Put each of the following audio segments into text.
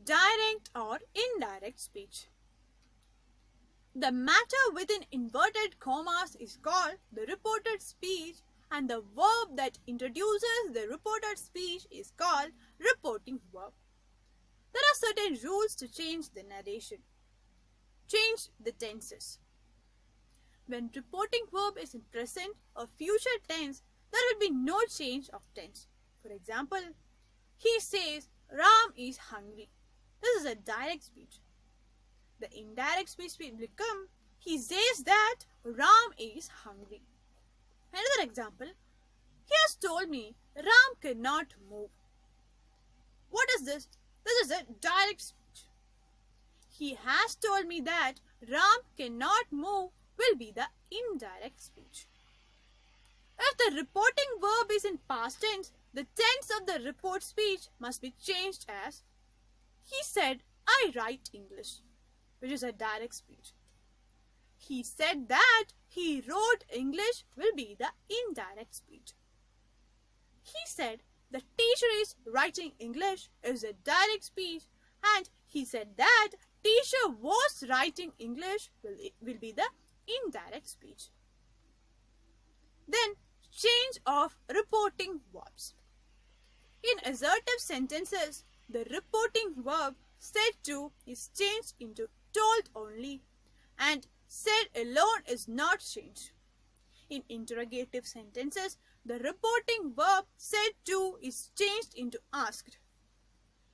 direct or indirect speech. The matter within inverted commas is called the reported speech, and the verb that introduces the reported speech is called reporting verb. There are certain rules to change the narration. Change the tenses. When reporting verb is in present or future tense, there will be no change of tense. For example, he says Ram is hungry. This is a direct speech. The indirect speech will become he says that Ram is hungry. Another example, he has told me Ram cannot move. What is this? This is a direct speech. He has told me that Ram cannot move will be the indirect speech. If the reporting verb is in past tense, the tense of the report speech must be changed as he said I write English, which is a direct speech. He said that he wrote English will be the indirect speech. He said the teacher is writing English is a direct speech, and he said that teacher was writing English will be the indirect speech. Then change of reporting verbs. In assertive sentences, the reporting verb said to is changed into told only, and said alone is not changed. In interrogative sentences, the reporting verb said to is changed into asked.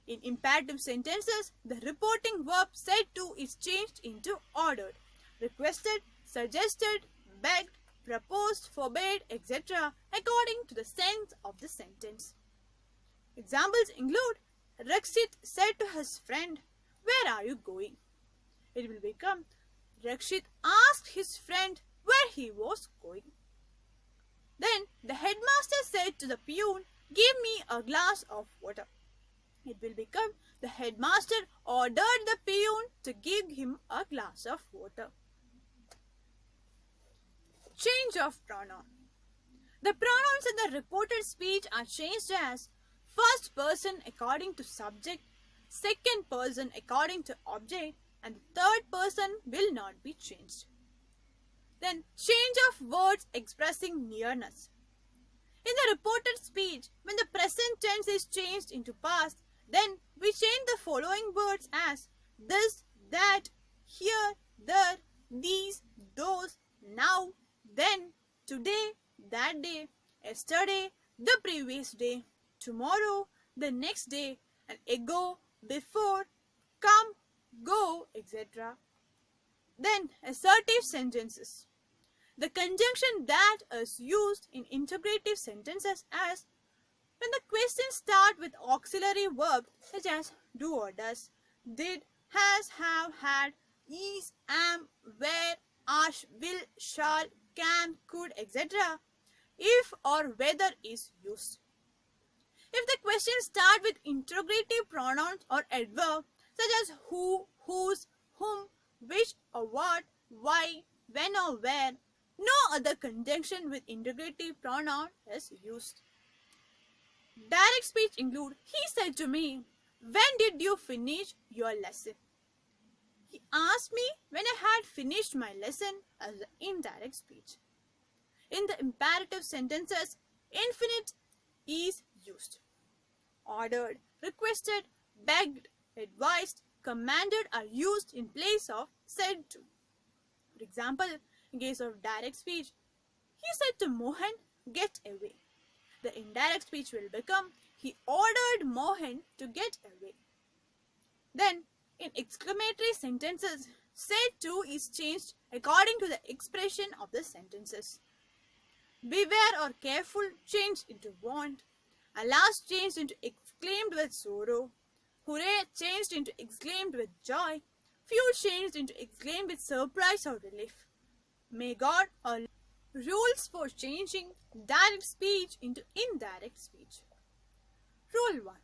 In imperative sentences, the reporting verb said to is changed into ordered, requested, suggested, begged, proposed, forbade, etc. according to the sense of the sentence. Examples include Rakshit said to his friend, "Where are you going?" It will become Rakshit asked his friend where he was going. Then the headmaster said to the peon, "Give me a glass of water." It will become the headmaster ordered the peon to give him a glass of water. Change of pronoun. The pronouns in the reported speech are changed as first person according to subject, second person according to object, and the third person will not be changed. Then change of words expressing nearness. In the reported speech, when the present tense is changed into past, then we change the following words as this, that, here, there, these, those, now, then, today, that day, yesterday, the previous day, tomorrow, the next day, and ago, before, come, go, etc. Then assertive sentences. The conjunction that is used in integrative sentences as when the questions start with auxiliary verbs such as do or does, did, has, have, had, is, am, where, are, will, shall, can, could, etc. if or whether is used. If the questions start with interrogative pronouns or adverbs such as who, whose, whom, which or what, why, when or where, no other conjunction with interrogative pronoun is used. Direct speech include he said to me, "When did you finish your lesson?" He asked me when I had finished my lesson as the indirect speech. In the imperative sentences, infinite is used. Ordered, requested, begged, advised, commanded are used in place of said to. For example, in case of direct speech, he said to Mohan, "Get away." The indirect speech will become he ordered Mohan to get away. Then, in exclamatory sentences, said to is changed according to the expression of the sentences. Beware or careful changed into want. Alas changed into exclaimed with sorrow. Hooray changed into exclaimed with joy. Few changed into exclaimed with surprise or relief. May God or rules for changing direct speech into indirect speech. Rule 1.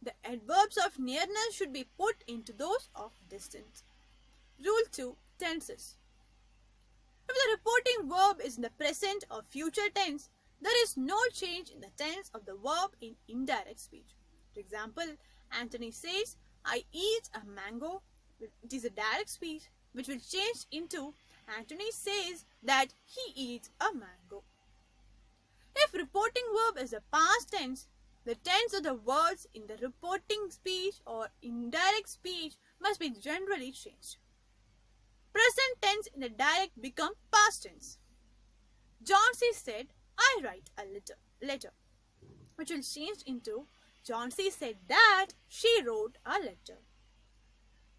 The adverbs of nearness should be put into those of distance. Rule 2. Tenses. If the reporting verb is in the present or future tense, there is no change in the tense of the verb in indirect speech. For example, Anthony says, I eat a mango. It is a direct speech which will change into Anthony says that he eats a mango. If reporting verb is a past tense, the tense of the words in the reporting speech or indirect speech must be generally changed. Present tense in the direct become past tense. John-C said, I write a letter, which will change into John-C said that she wrote a letter.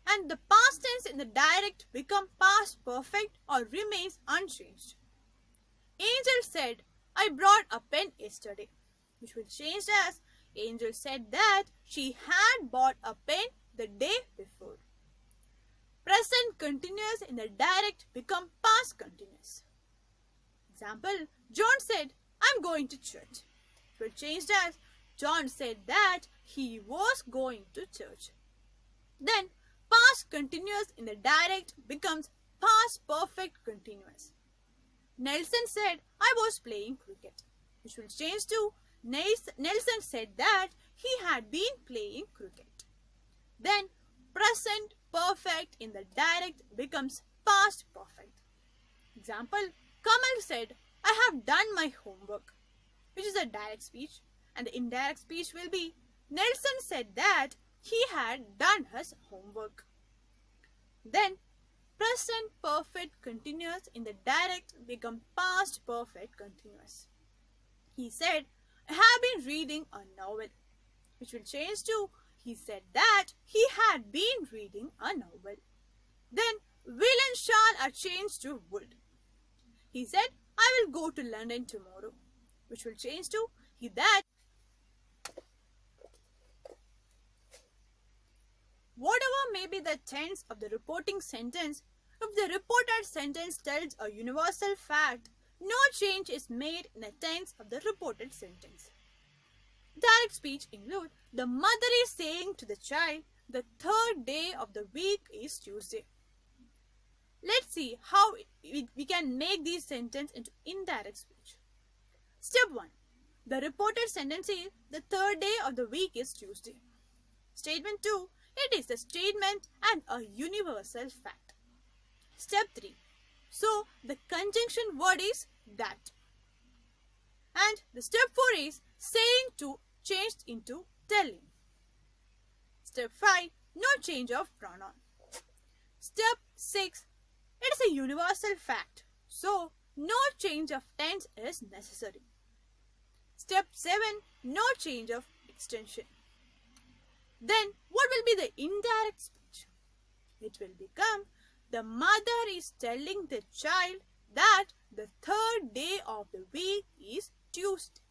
And the past tense in the direct become past perfect or remains unchanged. Angel said, I brought a pen yesterday, which will change as Angel said that she had bought a pen the day before. Present continuous in the direct become past continuous. Example, John said, I'm going to church. It will change as John said that he was going to church. Then past continuous in the direct becomes past perfect continuous. Nelson said, I was playing cricket, which will change to Nelson said that he had been playing cricket. Then present perfect in the direct becomes past perfect. Example, Kamal said, I have done my homework, which is a direct speech, and the indirect speech will be Nelson said that he had done his homework. Then present perfect continuous in the direct become past perfect continuous. He said, I have been reading a novel, which will change to he said that he had been reading a novel. Then will and shall are changed to would. He said, I will go to London tomorrow, which will change to he that. Whatever may be the tense of the reporting sentence, if the reported sentence tells a universal fact, no change is made in the tense of the reported sentence. Direct speech include the mother is saying to the child, the third day of the week is Tuesday. Let's see how we can make these sentences into indirect speech. Step 1. The reported sentence is the third day of the week is Tuesday. Statement 2. It is a statement and a universal fact. Step 3. So the conjunction word is that. And the step 4 is saying to changed into telling. Step 5. No change of pronoun. Step 6. It is a universal fact. So no change of tense is necessary. Step 7. No change of extension. Then what will be the indirect speech? It will become the mother is telling the child that the third day of the week is Tuesday.